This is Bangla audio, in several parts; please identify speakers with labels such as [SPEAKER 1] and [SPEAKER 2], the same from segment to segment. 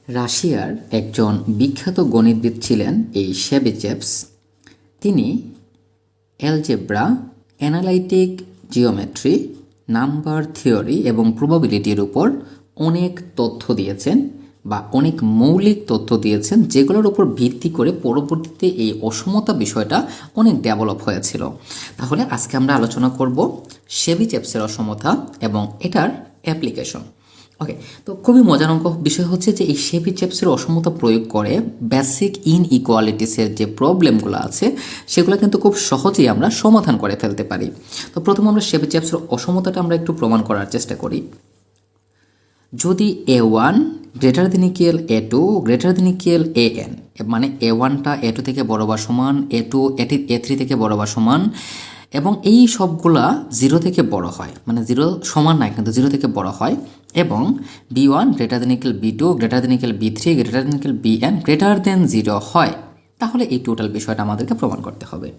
[SPEAKER 1] রাশিয়ার একজন বিখ্যাত গণিতবিদ ছিলেন এই শেবিচেভস। তিনি algebra, analytic geometry, number theory এবং প্রবাবিলিটির উপর অনেক তথ্য দিয়েছেন বা অনেক মৌলিক তথ্য দিয়েছেন, যেগুলোর উপর ভিত্তি করে পরবর্তীতে এই অসমতা বিষয়টা অনেক ডেভেলপ হয়েছিল। তাহলে আজকে আমরা আলোচনা করব শেবিচেভসের অসমতা এবং এটার অ্যাপ্লিকেশন। ওকে, তো খুবই মজার বিষয় হচ্ছে যে এই শেবিচেভসের অসমতা প্রয়োগ করে বেসিক ইনইকুয়ালিটিসের যে প্রবলেমগুলো আছে সেগুলো কিন্তু খুব সহজেই আমরা সমাধান করে ফেলতে পারি। তো প্রথমে আমরা শেবিচেভসের অসমতাটা আমরা একটু প্রমাণ করার চেষ্টা করি। যদি A1 greater than equal A2 greater than equal AN, মানে A1টা A2 থেকে বড় বা সমান, A2 A3 থেকে বড় বা সমান, এবং এই সবগুলা 0 থেকে বড় হয়, মানে 0 সমান নয় কিন্তু 0 থেকে বড় হয়, এবং B1 greater than equal B2 greater than equal B3 greater than equal BN greater than 0 হয়, তাহলে এই টোটাল বিষয়টা আমাদেরকে প্রমাণ করতে হবে।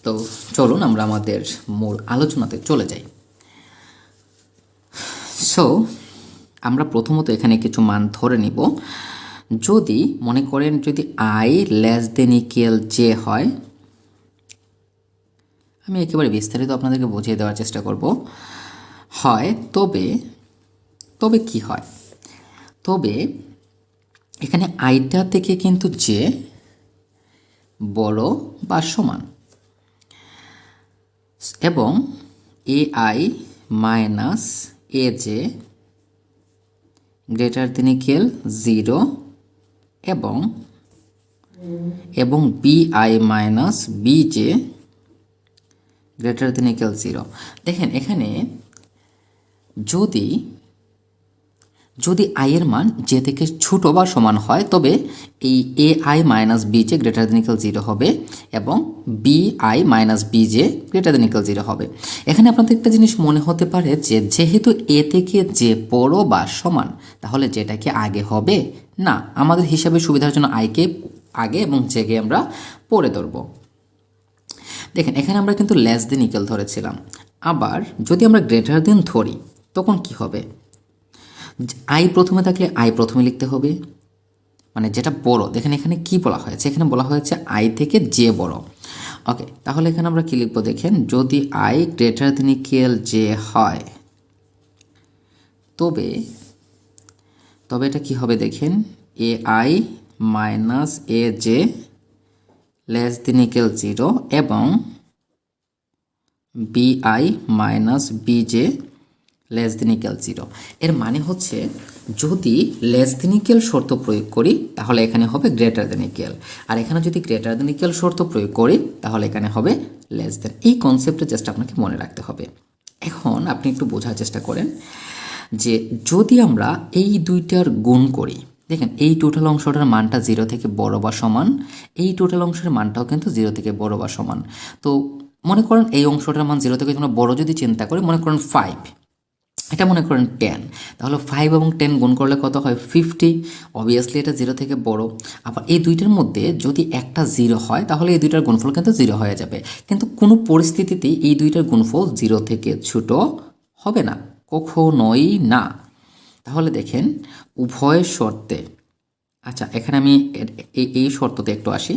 [SPEAKER 1] তো চলুন আমরা আমাদের মূল আলোচনাতে চলে যাই। সো আমরা প্রথমত এখানে কিছু মান ধরে নিব। যদি মনে করেন যদি I less than equal J হয়, আমি একেবারে বিস্তারিত আপনাদেরকে বুঝিয়ে দেওয়ার চেষ্টা করব, হয় তবে তবে কি হয়, তবে এখানে আইটা থেকে কিন্তু জে বড় বা সমান, এবং AI minus A J greater than equal 0, এবং BI minus BJ greater than equal 0। দেখেন এখানে যদি আই এর মান জে থেকে ছোট বা সমান হয়, তবে এই AI minus BJ greater than equal 0 হবে, এবং BI minus BJ greater than equal 0 হবে। এখানে আপনাদের একটা জিনিস মনে হতে পারে যে যেহেতু এ থেকে জে বড় বা সমান, তাহলে যেটা কি আগে হবে? না, আমাদের হিসাবে সুবিধার জন্য আইকে আগে এবং জেকে আমরা পরে ধরব। দেখেন এখানে আমরা কিন্তু লেস দেন ইকুয়াল ধরেছিলাম, আবার যদি আমরা গ্রেটার দেন ধরি তখন কি হবে? আই প্রথমে থাকলে আই প্রথমে লিখতে হবে, মানে যেটা বড়। দেখেন এখানে কি বলা হয়েছে, এখানে বলা হয়েছে আই থেকে জে বড়। ওকে, তাহলে এখানে আমরা কি লিখব? দেখেন যদি I greater than equal J হয়, তবে এটা কি হবে? দেখেন AI minus A J less than equal 0, এবং BI minus BJ less than equal 0। এর মানে হচ্ছে যদি লেস দেন ইকুয়াল শর্ত প্রয়োগ করি তাহলে এখানে হবে গ্রেটার দেন ইকুয়াল, আর এখানে যদি গ্রেটার দেন ইকুয়াল শর্ত প্রয়োগ করি তাহলে এখানে হবে লেস দেন। এই কনসেপ্টটা জাস্ট আপনাকে মনে রাখতে হবে। এখন আপনি একটু বোঝার চেষ্টা করেন যে যদি আমরা এই দুইটার গুণ করি, দেখেন এই টোটাল অংশটার মানটা 0 থেকে বড় বা সমান, এই টোটাল অংশের মানটাও কিন্তু 0 থেকে বড় বা সমান। তো মনে করেন এই অংশটার মান 0 থেকে আমরা বড় যদি চিন্তা করি, মনে করেন 5, এটা মনে করেন 10, তাহলে 5 এবং 10 গুণ করলে কত হয়? 50। অবভিয়াসলি এটা 0 থেকে বড়। আবার এই দুইটার মধ্যে যদি একটা 0 হয় তাহলে এই দুইটার গুণফল কিন্তু 0 হয়ে যাবে, কিন্তু কোনো পরিস্থিতিতেই এই দুইটার গুণফল 0 থেকে ছোট হবে না, কখনোই না। তাহলে দেখেন উভয় শর্তে, আচ্ছা এখানে আমি এই শর্ততে একটু আসি,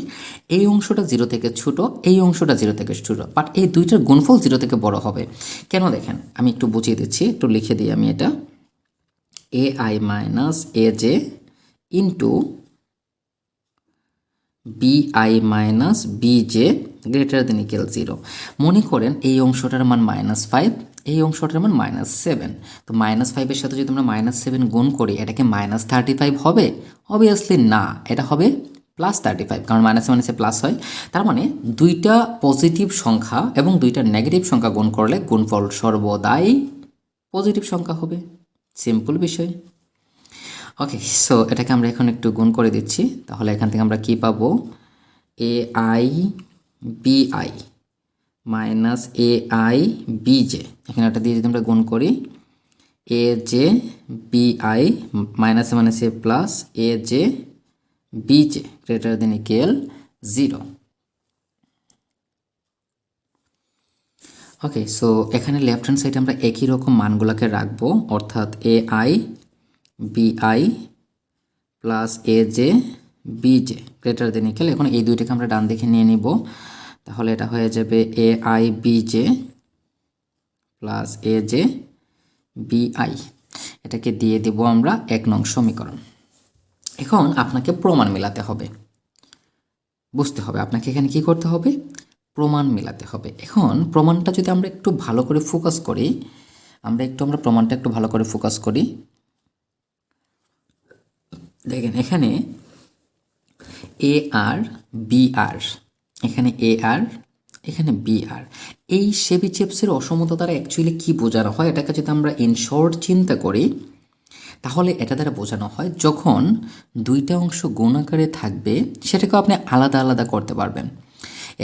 [SPEAKER 1] এই অংশটা 0 থেকে ছোট, এই অংশটা 0 থেকে ছোট, বাট এই দুইটার গুণফল 0 থেকে বড় হবে কেন? দেখেন আমি একটু বুঝিয়ে দিচ্ছি, একটু লিখে দিই আমি এটা। AI minus A J into BI minus BJ greater than equal 0। মনে করেন এই অংশটার মান -5, এই অংশটার মান -7, তো -5-এর সাথে যদি আমরা -7 গুণ করি, এটা কি -35 হবে? অবভিয়াসলি না, এটা হবে +35, কারণ -1 প্লাস হয়। তার মানে দুইটা পজিটিভ সংখ্যা এবং দুইটা নেগেটিভ সংখ্যা গুণ করলে গুণফল সর্বদাই পজিটিভ সংখ্যা হবে। সিম্পল বিষয়। ওকে, সো এটাকে আমরা এখন একটু গুণ করে দিচ্ছি, তাহলে এখান থেকে আমরা কি পাবো? AI BI minus AI BJ, এখানে একটা দিয়ে যদি আমরা গুণ করি, AJ BI মাইনাস মানে সে plus AJ BJ greater than equal 0। Okay, so এখানে লেফট হ্যান্ড সাইডে আমরা একই রকম মানগুলোকে রাখবো, অর্থাৎ AI BI plus A J B J greater than equal. এখন এই দুইটাকে আমরা ডান দিকে নিয়ে নিব, তাহলে এটা হয়ে যাবে A I B J plus A J B I. এটাকে দিয়ে দেব আমরা 1 নং সমীকরণ। এখন আপনাকে প্রমাণ মেলাতে হবে, বুঝতে হবে আপনাকে এখানে কি করতে হবে, প্রমাণ মেলাতে হবে। এখন প্রমাণটা যদি আমরা একটু ভালো করে ফোকাস করি, আমরা প্রমাণটা একটু ভালো করে ফোকাস করি। দেখেন এখানে এ আর বি আর, এখানে এ আর, এখানে বি আর, এই সেবিচেপসের অসমতা দ্বারা অ্যাকচুয়ালি কী বোঝানো হয়, এটাকে যদি আমরা ইন শর্ট চিন্তা করি তাহলে এটা দ্বারা বোঝানো হয় যখন দুইটা অংশ গুণ আকারে থাকবে সেটাকেও আপনি আলাদা আলাদা করতে পারবেন।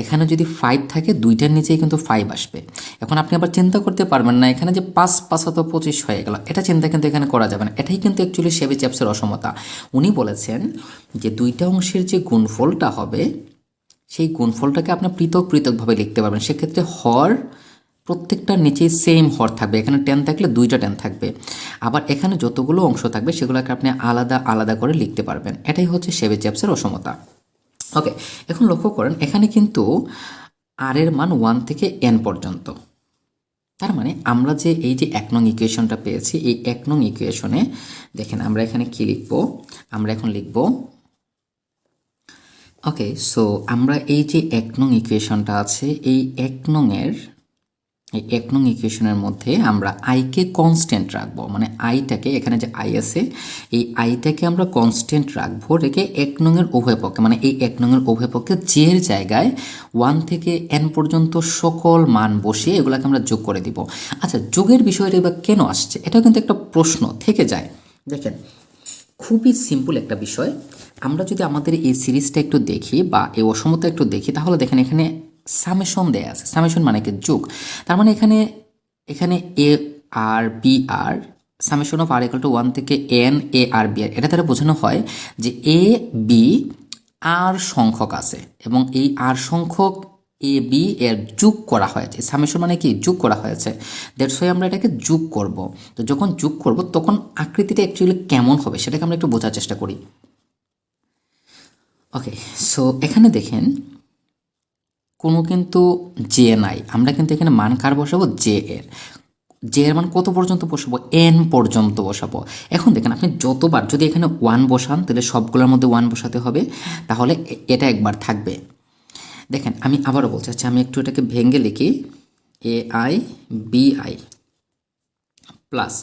[SPEAKER 1] এখানে যদি 5 থাকে দুইটার নিচেই কিন্তু 5 আসবে। এখন আপনি আবার চিন্তা করতে পারবেন না এখানে যে 5 5 25 হয়ে গেল, এটা চিন্তা কিন্তু এখানে করা যাবে না। এটাই কিন্তু অ্যাকচুয়ালি সেবিচেপসের অসমতা। উনি বলেছেন যে দুইটা অংশের যে গুণফলটা হবে সেই গুণফলটাকে আপনি পৃথক পৃথকভাবে লিখতে পারবেন। সেক্ষেত্রে হর প্রত্যেকটার নিচেই সেম হর থাকবে, এখানে 10 থাকলে 2টা 10 থাকবে। আবার এখানে যতগুলো অংশ থাকবে সেগুলোকে আপনি আলাদা আলাদা করে লিখতে পারবেন। এটাই হচ্ছে সেবিচেপসের অসমতা। ওকে, এখন লক্ষ্য করেন এখানে কিন্তু আর এর মান 1 থেকে n পর্যন্ত। তার মানে আমরা যে এই যে 1 নং ইকুয়েশনটা পেয়েছি, এই 1 নং ইকুয়েশনে দেখেন আমরা এখানে কি লিখব, আমরা এখন লিখব ওকে। সো আমরা এই যে 1 নং ইকুয়েশনটা আছে, এই 1 নং ইকুয়েশনের মধ্যে আমরা আইকে কনস্ট্যান্ট রাখবো, মানে আইটাকে, এখানে যে আই আছে এই আইটাকে আমরা কনস্ট্যান্ট রাখবো, রেখে 1 নংয়ের উভয় পক্ষে, মানে এই 1 নংয়ের উভয় পক্ষে জে এর জায়গায় 1 থেকে n পর্যন্ত সকল মান বসিয়ে এগুলোকে আমরা যোগ করে দিব। আচ্ছা, যোগের বিষয়টা এবার কেন আসছে, এটাও কিন্তু একটা প্রশ্ন থেকে যায়। দেখেন খুবই সিম্পল একটা বিষয়। আমরা যদি আমাদের এই সিরিজটা একটু দেখি বা এই অসমতা একটু দেখি, তাহলে দেখেন এখানে সামেশন দেয়া আছে। সামেশন মানে কি, যোগ। তার মানে এখানে A R B R, summation of R equal to 1 থেকে এন এ আর বি আর, এটা দ্বারা বোঝানো হয় যে এ বি আর সংখ্যক আছে এবং এই আর সংখ্যক এ বি এর যোগ করা হয়েছে। সামেশন মানে কি, যোগ করা হয়েছে। দ্যাটস ওয়াই আমরা এটাকে যোগ করব। তো যখন যোগ করব তখন আকৃতিটা অ্যাকচুয়ালি কেমন হবে সেটাকে আমরা একটু বোঝার চেষ্টা করি। ওকে, সো এখানে দেখেন কোনো কিন্তু জে নাই, আমরা কিন্তু এখানে মান কার বসাবো, জে এর। জে এর মান কত পর্যন্ত বসাবো, এন পর্যন্ত বসাবো। এখন দেখেন আপনি যতবার যদি এখানে 1 বসান তাহলে সবগুলোর মধ্যে 1 বসাতে হবে, তাহলে এটা একবার থাকবে। দেখেন আমি আবারও বলছি, আচ্ছা আমি একটু এটাকে ভেঙে লিখি, A I B I plus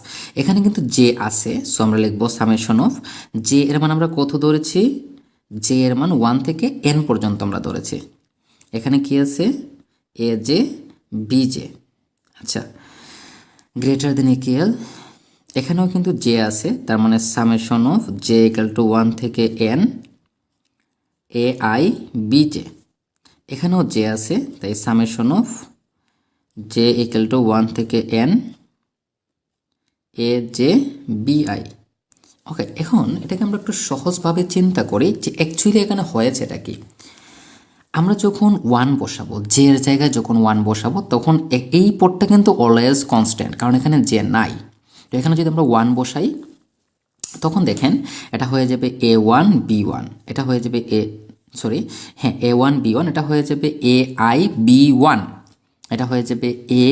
[SPEAKER 1] এখানে কিন্তু জে আছে, সো আমরা লিখবো সামেশন অফ জে এর মান আমরা কত ধরেছি, জে এর মান 1 থেকে n পর্যন্ত আমরা ধরেছি। এখানে কি আছে, এ জে বি জে। আচ্ছা, গ্রেটার দেন ইকুয়াল, এখানেও কিন্তু জে আছে, তার মানে summation of J equal to 1 থেকে n A I B J. এখানেও জে আছে, তাই summation of J equal to 1 থেকে n A J B I. Okay, এখন এটাকে আমরা একটু সহজভাবে চিন্তা করি যে অ্যাকচুয়ালি এখানে হয়েছে এটা কি। আমরা যখন 1 বসাবো, জে এর জায়গায় যখন 1 বসাবো তখন এই পদটা কিন্তু অলওয়েজ কনস্ট্যান্ট, কারণ এখানে জে নাই। তো এখানে যদি আমরা 1 বসাই তখন দেখেন এটা হয়ে যাবে এ ওয়ান বি ওয়ান, এটা হয়ে যাবে এ ওয়ান বি ওয়ান, এটা হয়ে যাবে এ আই বি ওয়ান, এটা হয়ে যাবে এ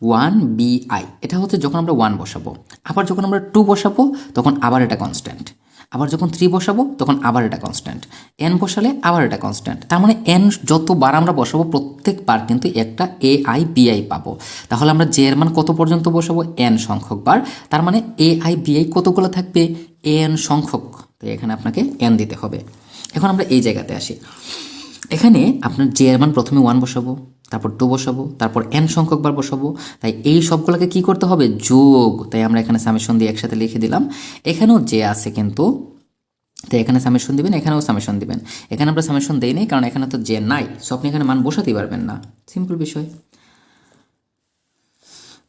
[SPEAKER 1] ওয়ান বি আই। এটা হচ্ছে যখন আমরা 1 বসাবো। আবার যখন আমরা 2 বসাবো তখন আবার এটা কনস্ট্যান্ট। আবার যখন 3 বসাবো তখন আবার এটা কনস্ট্যান্ট। n বসালে আবার এটা কনস্ট্যান্ট। তার মানে n যতবার আমরা বসাবো প্রত্যেকবার কিন্তু একটা এ আই বি আই পাবো। তাহলে আমরা জে এর মান কত পর্যন্ত বসাবো, n সংখ্যক বার। তার মানে এ আই বি আই কতগুলো থাকবে, n সংখ্যক। তো এখানে আপনাকে n দিতে হবে। এখন আমরা এই জায়গাতে আসি। এখানে আপনার জে এর মান প্রথমে 1 বসাবো, তারপর 2 বসাবো, তারপর n সংখ্যক বার বসাবো। তাই এই সবগুলোকে কি করতে হবে, যোগ। তাই আমরা এখানে সামেশন দিয়ে একসাথে লিখে দিলাম। এখানেও জে আছে কিন্তু, তাই এখানে সামেশন দিবেন, এখানেও সামেশন দিবেন। এখানে আমরা সামেশন দেই নাই কারণ এখানে তো জে নাই, সো আপনি এখানে মান বসাতেই পারবেন না। সিম্পল বিষয়।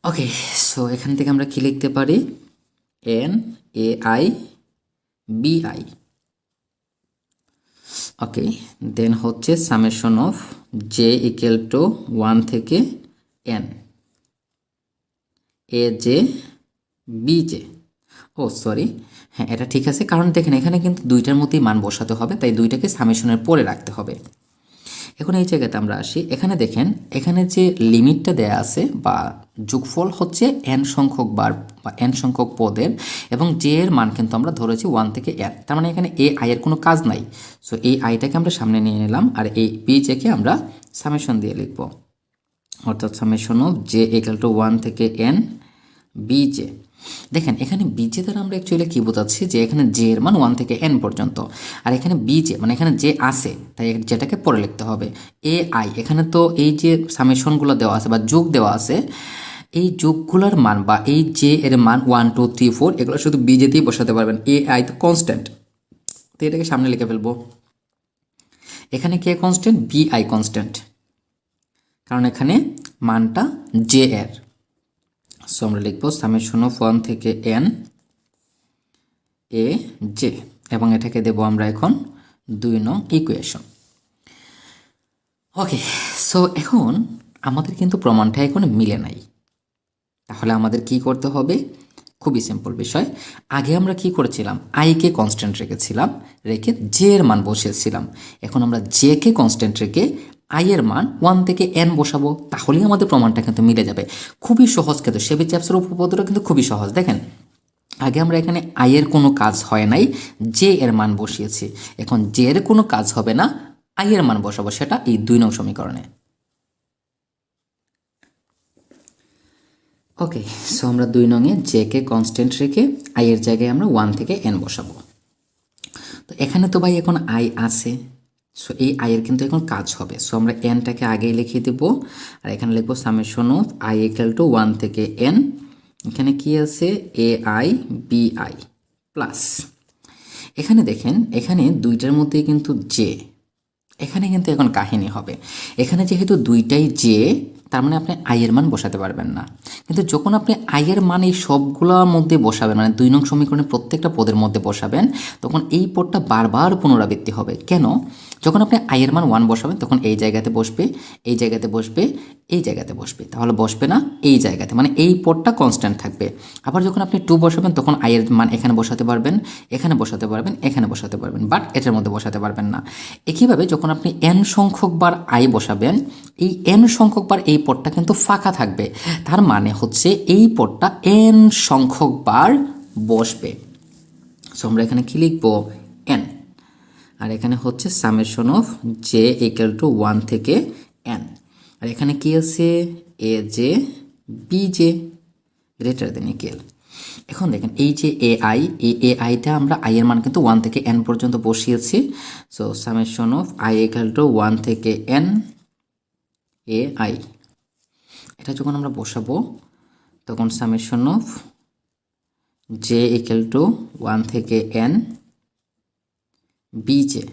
[SPEAKER 1] ওকে, সো এখান থেকে আমরা কি লিখতে পারি, N A I B I. Okay, then হচ্ছে summation of J equal to 1 থেকে n A J B J. ও সরি, হ্যাঁ, এটা ঠিক আছে, কারণ দেখেন এখানে কিন্তু দুইটার মধ্যেই মান বসাতে হবে, তাই দুইটাকে সামেশনের পরে রাখতে হবে। এখন এই জায়গাতে আমরা আসি, এখানে দেখেন এখানে যে লিমিটটা দেয়া আছে বা যোগফল হচ্ছে n সংখ্যক বার বা n সংখ্যক পদের, এবং j এর মান কিন্তু আমরা ধরেছি 1 থেকে n, তার মানে এখানে a i এর কোনো কাজ নাই। সো এই আইটাকে আমরা সামনে নিয়ে নিলাম, আর এই bj কে আমরা সামেশন দিয়ে লিখব, অর্থাৎ summation of j equal to 1 থেকে n bj। দেখেন এখানে বিজে দ্বারা আমরা অ্যাকচুয়ালি কী বোঝাচ্ছি, যে এখানে জে এর মান 1 থেকে n পর্যন্ত, আর এখানে বিজে মানে এখানে যে আছে, তাই যেটাকে পরে লিখতে হবে। এ আই, এখানে তো এই যে সামেশনগুলো দেওয়া আছে বা যোগ দেওয়া আছে, এই যোগগুলোর মান বা এই জে এর মান 1 2 3 4 এগুলো শুধু বিজেতেই বসাতে পারবেন, এ আই তো কনস্ট্যান্ট, তো এটাকে সামনে লিখে ফেলবো। এখানে কে কনস্ট্যান্ট, বি আই কনস্ট্যান্ট, কারণ এখানে মানটা জে এর। সো আমরা লিখব সামেশন অফ 1 থেকে n এ জে, এবং এটাকে দেব আমরা এখন 2 নং ইকুয়েশন। ওকে, সো এখন আমাদের কিন্তু প্রমাণটা এখন মিলে নাই, তাহলে আমাদের কি করতে হবে, খুবই সিম্পল বিষয়। আগে আমরা কি করেছিলাম, আইকে কনস্ট্যান্ট রেখেছিলাম, রেখে জে এর মান বসিয়েছিলাম। এখন আমরা জে কে কনস্ট্যান্ট রেখে আই এর মান 1 থেকে n বসাবো, তাহলেই আমাদের প্রমাণটা কিন্তু মিলে যাবে। খুবই সহজ, কিন্তু শেবির-চ্যাপসের উপপাদ্যটা কিন্তু খুবই সহজ। দেখেন আগে আমরা এখানে আই এর কোনো কাজ হয় নাই, জে এর মান বসিয়েছি, এখন জে এর কোনো কাজ হবে না, আই এর মান বসাবো, সেটা এই 2 নং সমীকরণে। ওকে, সো আমরা 2 নংয়ে জে কে কনস্ট্যান্ট রেখে আই এর জায়গায় আমরা 1 থেকে n বসাবো। তো এখানে তো ভাই এখন আই আছে, সো এই আই এর কিন্তু এখন কাজ হবে, সো আমরা এনটাকে আগেই লিখে দেব, আর এখানে লিখবো summation of I equal to 1 থেকে n, এখানে কি আছে A I B I plus, এখানে দেখেন এখানে দুইটার মধ্যে কিন্তু জে, এখানে কিন্তু এখন কাহিনী হবে, এখানে যেহেতু দুইটাই জে, তার মানে আপনি আই এর মান বসাতে পারবেন না। কিন্তু যখন আপনি আই এর মান এই সবগুলোর মধ্যে বসাবেন, মানে 2 নং সমীকরণে প্রত্যেকটা পদের মধ্যে বসাবেন, তখন এই পদটা বারবার পুনরাবৃত্তি হবে। কেন, যখন আপনি আই এর মান 1 বসাবেন, তখন এই জায়গাতে বসবে, এই জায়গাতে বসবে, এই জায়গাতে বসবে, তাহলে বসবে না এই জায়গাতে, মানে এই পদটা কনস্ট্যান্ট থাকবে। আবার যখন আপনি 2 বসাবেন, তখন আই এর মান এখানে বসাতে পারবেন, এখানে বসাতে পারবেন, এখানে বসাতে পারবেন, বাট এটার মধ্যে বসাতে পারবেন না। একইভাবে যখন আপনি n সংখ্যক বার আই বসাবেন, এই n সংখ্যক বার এই পদটা কিন্তু ফাঁকা থাকবে, তার মানে হচ্ছে এই পদটা n সংখ্যক বার বসবে। সো আমরা এখানে কি লিখব, n, আর এখানে হচ্ছে summation of J equal to 1 থেকে n, আর এখানে কি আছে A J B J greater than equal. এখন দেখেন এই যে এআই, এই এআইটা আমরা আই এর মান কিন্তু 1 থেকে n পর্যন্ত বসিয়েছি, so summation of I equal to 1 থেকে n এ আই, এটা যখন আমরা বসাবো তখন summation of J equal to 1 থেকে n বিজে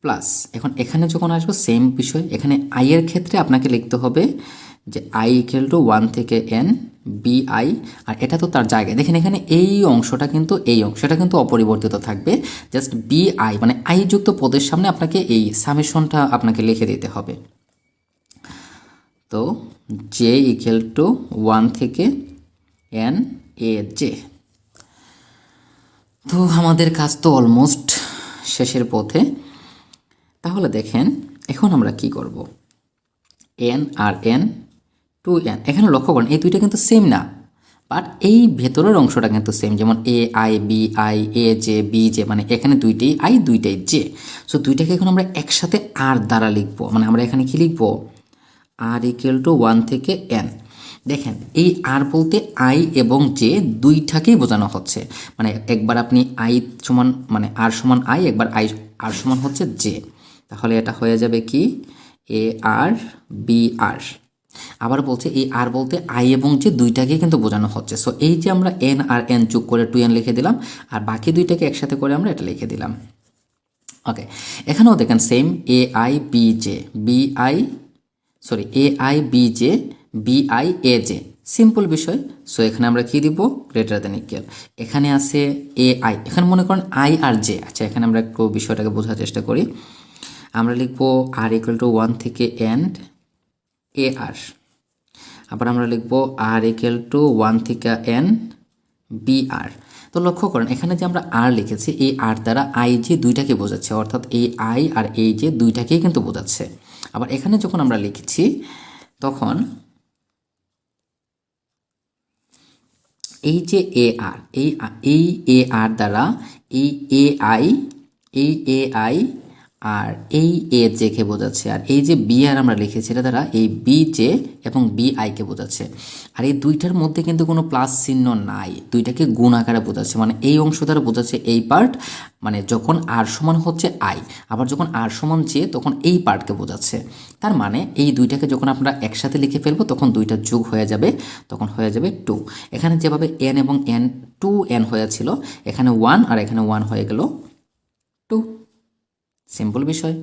[SPEAKER 1] প্লাস, এখন এখানে যখন আসবো সেম বিষয়, এখানে আই এর ক্ষেত্রে আপনাকে লিখতে হবে যে আই ইকুয়াল টু 1 থেকে n বি আই, আর এটা তো তার জায়গায়, দেখেন এখানে এই অংশটা কিন্তু এই অংশটা কিন্তু অপরিবর্তিত থাকবে, জাস্ট বি আই মানে আই যুক্ত পদের সামনে আপনাকে এই সামেশনটা আপনাকে লিখে দিতে হবে। তো জে ইকুয়াল টু 1 থেকে n এ জে। তো আমাদের কাজ তো অলমোস্ট শেষের পথে, তাহলে দেখেন এখন আমরা কি করব, n আর n 2n, এখানে লক্ষ্য করেন এই দুইটা কিন্তু সেম না, বাট এই ভেতরের অংশটা কিন্তু সেম, যেমন A I B I A J B J, মানে এখানে দুইটাই আই দুইটাই জে, সো দুইটাকে এখন আমরা একসাথে আর দ্বারা লিখবো, মানে আমরা এখানে কি লিখবো আর ইকুয়াল টু 1 থেকে n। দেখেন এই আর বলতে আই এবং জে দুইটাকেই বোঝানো হচ্ছে, মানে একবার আপনি আই সমান মানে আর সমান আই, একবার আই আর সমান হচ্ছে জে, তাহলে এটা হয়ে যাবে কি এ আর বি আর। আবার বলছে এই আর বলতে আই এবং জে দুইটাকে কিন্তু বোঝানো হচ্ছে, সো এই যে আমরা এন আর এন যোগ করে 2n লিখে দিলাম, আর বাকি দুইটাকে একসাথে করে আমরা এটা লিখে দিলাম। ওকে, এখানেও দেখেন same A I B J B I sorry A I B J B I A J, simple বিষয়। সো এখানে আমরা কি দিব গ্রেটার দেন ইকুয়াল, এখানে আছে এ আই, এখানে মনে করেন আই আর জে, আচ্ছা এখানে আমরা একটু বিষয়টাকে বোঝার চেষ্টা করি, আমরা লিখব আর ইকুয়াল টু 1 থেকে n এ আর, আবার আমরা লিখব আর ইকুয়াল টু 1 থেকে n বি আর, তো লক্ষ্য করেন এখানে যে আমরা আর লিখেছি, এই আর দ্বারা আই যে দুইটাকে বোঝাচ্ছে, অর্থাৎ এই আই আর এই যে দুইটাকেই কিন্তু বোঝাচ্ছে। আবার এখানে যখন আমরা লিখেছি তখন এই যে এ আর, এই এ আর দ্বারা এই এ আই, এই এ আই আর এই এ জে কে বোঝাচ্ছে, আর এই যে বি আর আমরা লিখেছি এটা দ্বারা এই বি জে এবং বি আইকে বোঝাচ্ছে। আর এই দুইটার মধ্যে কিন্তু কোনো প্লাস চিহ্ন নাই, দুইটাকে গুণ আকারে বোঝাচ্ছে, মানে এই অংশ দ্বারা বোঝাচ্ছে এই পার্ট, মানে যখন আর সমান হচ্ছে আই, আবার যখন আর সমান জে তখন এই পার্টকে বোঝাচ্ছে। তার মানে এই দুইটাকে যখন আমরা একসাথে লিখে ফেলবো তখন দুইটা যোগ হয়ে যাবে, তখন হয়ে যাবে 2। এখানে যেভাবে এন এবং এন 2n হয়েছিল, এখানে 1 আর এখানে 1 হয়ে গেল 2। সিম্পল বিষয়।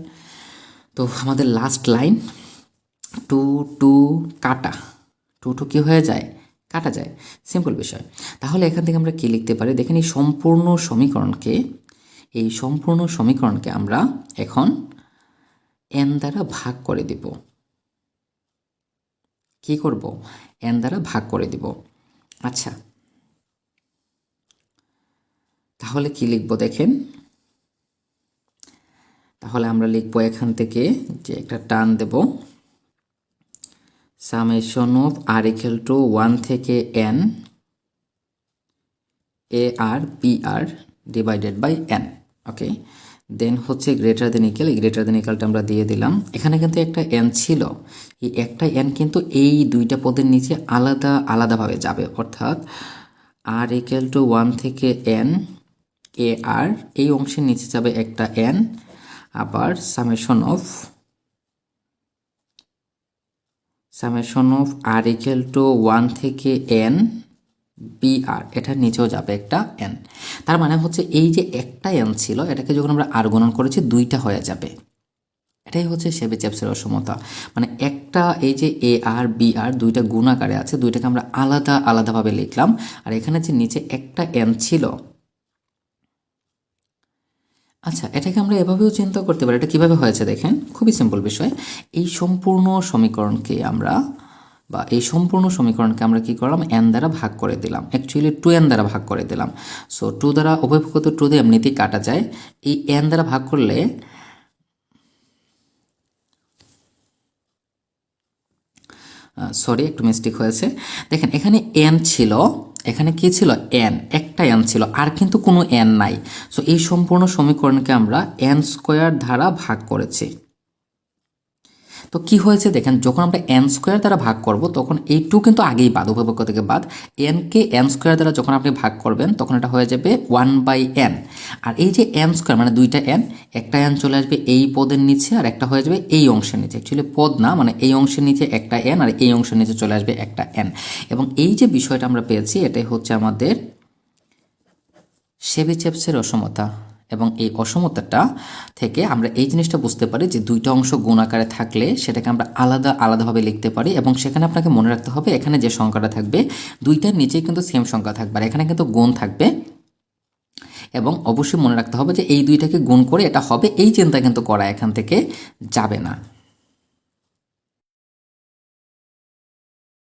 [SPEAKER 1] তো আমাদের লাস্ট লাইন, টু টু কাটা, টু টু কী হয়ে যায়, কাটা যায়, সিম্পল বিষয়। তাহলে এখান থেকে আমরা কী লিখতে পারি দেখেন, এই সম্পূর্ণ সমীকরণকে আমরা এখন এন দ্বারা ভাগ করে দিব। কি করব, এন দ্বারা ভাগ করে দিব। আচ্ছা, তাহলে কি লিখব দেখেন, তাহলে আমরা লিখব এখান থেকে যে একটা টান দেব, summation of R equal to 1 থেকে n A R B R divided by n। Okay, then হচ্ছে গ্রেটার দেন ইকুয়াল, এই গ্রেটার দেন ইকুয়ালটা আমরা দিয়ে দিলাম। এখানে কিন্তু একটা n ছিল, এই একটা n কিন্তু এই দুইটা পদের নিচে আলাদা আলাদাভাবে যাবে, অর্থাৎ আর ইকুয়াল টু 1 থেকে n এ আর এই অংশের নিচে যাবে একটা n, আবার summation of R equal to 1 থেকে n বি আর এটার নিচেও যাবে একটা n। তার মানে হচ্ছে এই যে একটা n ছিল এটাকে যখন আমরা আর গুণন করেছি দুইটা হয়ে যাবে। এটাই হচ্ছে শেবিচেভসের অসমতা, মানে একটা এই যে এ আর বি আর দুইটা গুণ আকারে আছে, দুইটাকে আমরা আলাদা আলাদাভাবে লিখলাম, আর এখানে যে নিচে একটা n ছিল। আচ্ছা, এটাকে আমরা এভাবেও চিন্তা করতে পারি, এটা কীভাবে হয়েছে দেখেন, খুবই সিম্পল বিষয়। এই সম্পূর্ণ সমীকরণকে আমরা কী করলাম, n দ্বারা ভাগ করে দিলাম, অ্যাকচুয়ালি 2n দ্বারা ভাগ করে দিলাম। সো 2 দ্বারা উভয়পক্ষ 2 দিয়ে এমনিতেই কাটা যায়, এই n দ্বারা ভাগ করলে সরি একটু মিস্টেক হয়েছে, দেখেন এখানে n ছিল, এখানে কি ছিল n, একটা n ছিল, আর কিন্তু কোনো n নাই। সো এই সম্পূর্ণ সমীকরণকে আমরা n স্কোয়ার দ্বারা ভাগ করেছি। তো কি হয়েছে দেখেন, যখন আমরা n স্কোয়ার দ্বারা ভাগ করব তখন এই 2 কিন্তু আগেই বাদ, উভয়পক্ষ থেকে বাদ। n কে n স্কোয়ার দ্বারা যখন আপনি ভাগ করবেন তখন এটা হয়ে যাবে 1/n। আর এই যে n স্কোয়ার মানে দুইটা n, একটা n চলে আসবে এই পদের নিচে আর একটা হয়ে যাবে এই অংশের নিচে, অ্যাকচুয়ালি পদ না, মানে এই অংশের নিচে একটা n আর এই অংশের নিচে চলে আসবে একটা n। এবং এই যে বিষয়টা আমরা পেয়েছি এটাই হচ্ছে আমাদের শেবিচেভসের অসমতা। এবং এই অসমতাটা থেকে আমরা এই জিনিসটা বুঝতে পারি যে দুইটা অংশ গুণ আকারে থাকলে সেটাকে আমরা আলাদা আলাদাভাবে লিখতে পারি, এবং সেখানে আপনাকে মনে রাখতে হবে এখানে যে সংখ্যাটা থাকবে দুইটার নিচেই কিন্তু সেম সংখ্যা থাকবে, আর এখানে কিন্তু গুণ থাকবে। এবং অবশ্যই মনে রাখতে হবে যে এই দুইটাকে গুণ করে এটা হবে, এই চিন্তা কিন্তু করা এখান থেকে যাবে না।